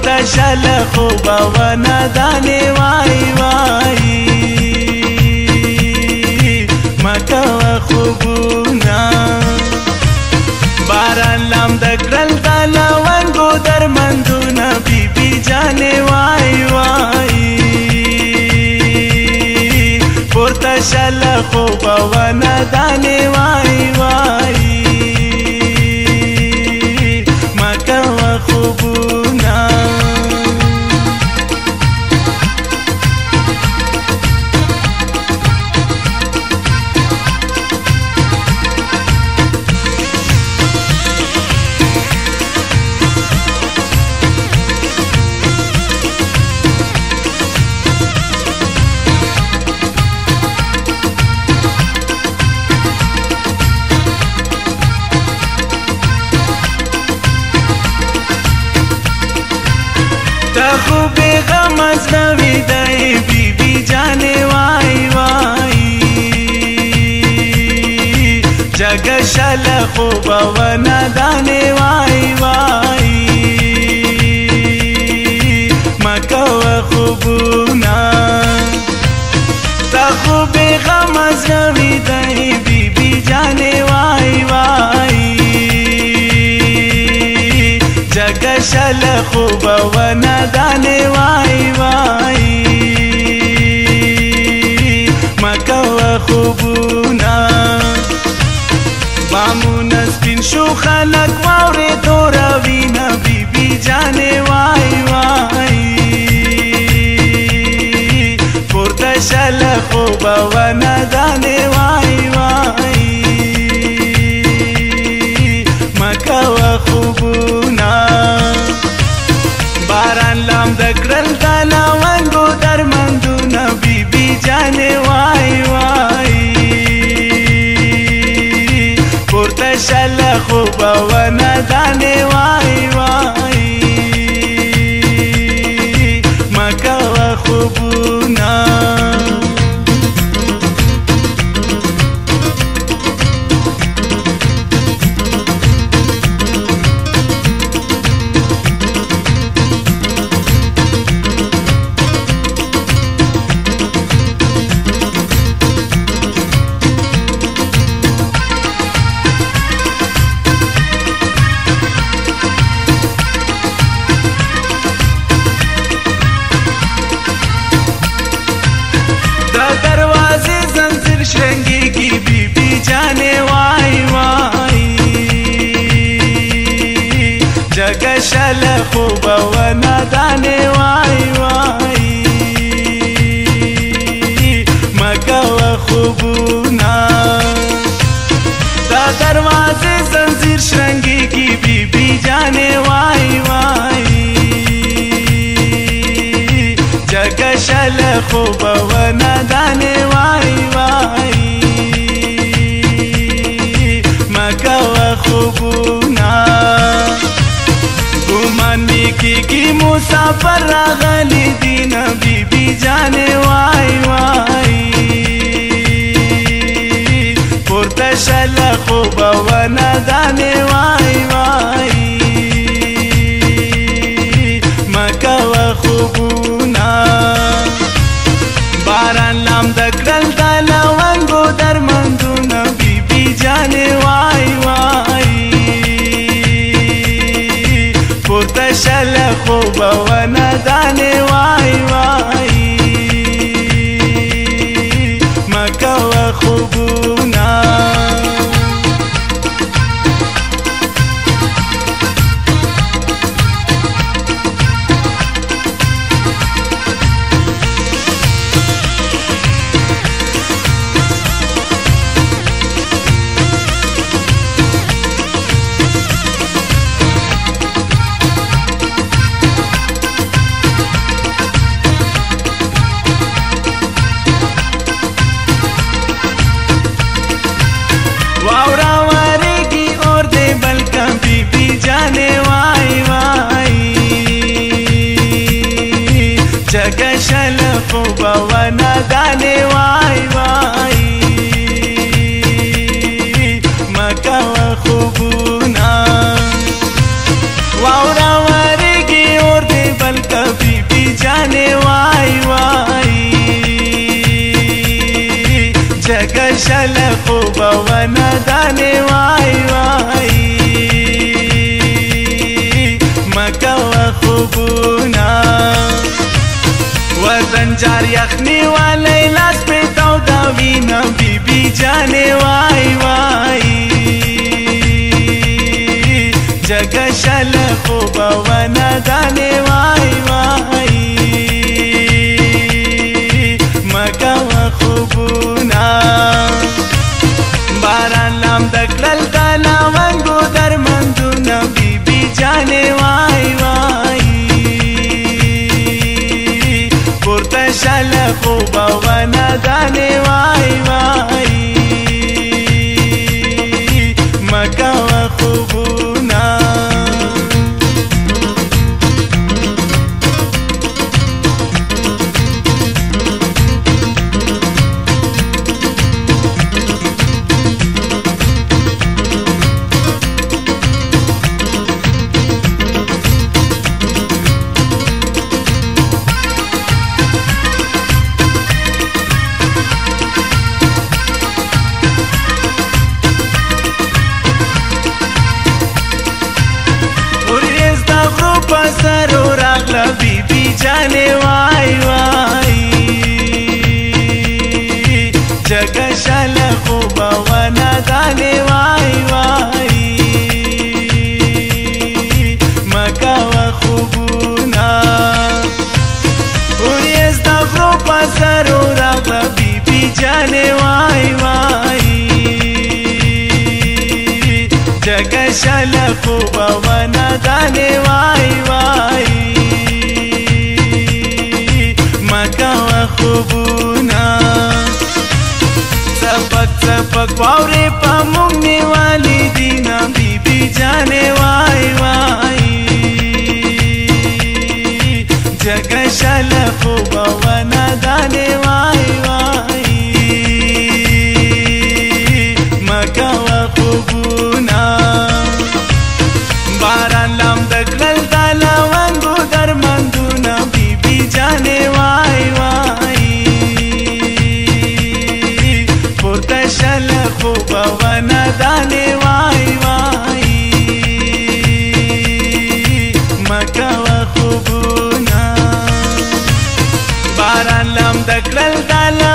پورته شل خوبه و ندانې وای وای مکوه خوبونه باران لامده کړل د لونګو درمندونه بی بی جانې وای وای پورته شل خوبه و ندانې وای وای مکوه خوبونه خو بیغم از نوی دی بی بی جانې وای وای جګ شل خوبه و ندانې وای وای مکوه خوبونه تا خو بیغم از نوی دی بی بی جانې وای وای جګ شل خوبه و ندانې وای وای مکوه خوبونه بامونه سپین شو خلک واورې توره وینه بی بی جانې وای وای پورته شل خوبه و ندانې وای وای مکوه خوبونه باران لامده کړل د لونګو درمندونه بی بی جانې وای وای پورته شل خوبه و ندانې وای وای مکوه خوبونه شرنگی بی بی جانې وای وای جګ شل خوبه و ندانې وای وای مکوه خوبونه دا دروازې زنځیر شرنګېږي بی بی جانې وای وای جګ شل خوبه و ندانې وای وای مکوه خوبونه ګمان می کېږي مسافر راغلی دینه بی بی جانې وای وای پورته شل خوبه و ندانې وای وای مکوه خوبونه باران لامده کړل د لونګو درمندونه بی بی جانې وای وای پورته شل خوبه و ندانې وای وای مکوه خوبونه جګ شل خوبه و ندانې وای وای مکوه خوبونه واوره ورېږي اور دې یخنی والی لاس پی تو دا وینا بی بی جانے وای وای جگہ شل خوبا و ندانے وای وای مگا و خوبونا باران لام دکلل کالا ونگو در مندونا بی بی جانے وای وای پورتا شل خوبا و ندانے وای وای مگا و خوبونا سرو راغلا بی بی جانے وای وای جگہ شل خوبا و ندانے وای وای مگا و خوبونا اوریز دا غروپا سرو راغلا بی بی جانے وای وای جگہ شل خوبا و ندانے وای وای مگا و خوبونا سپک سپک واورے پا مونگنے والی دینا بی بی جانے وای وای جگہ شل خوبا و ندانے وای وای مگا و خوبونا باران لام دکلل دالا ونگو در مندونا بی بی جانے وای وای پورتا شل خوبا و ندانے وای وای مگا و خوبونا باران لام دکلل دالا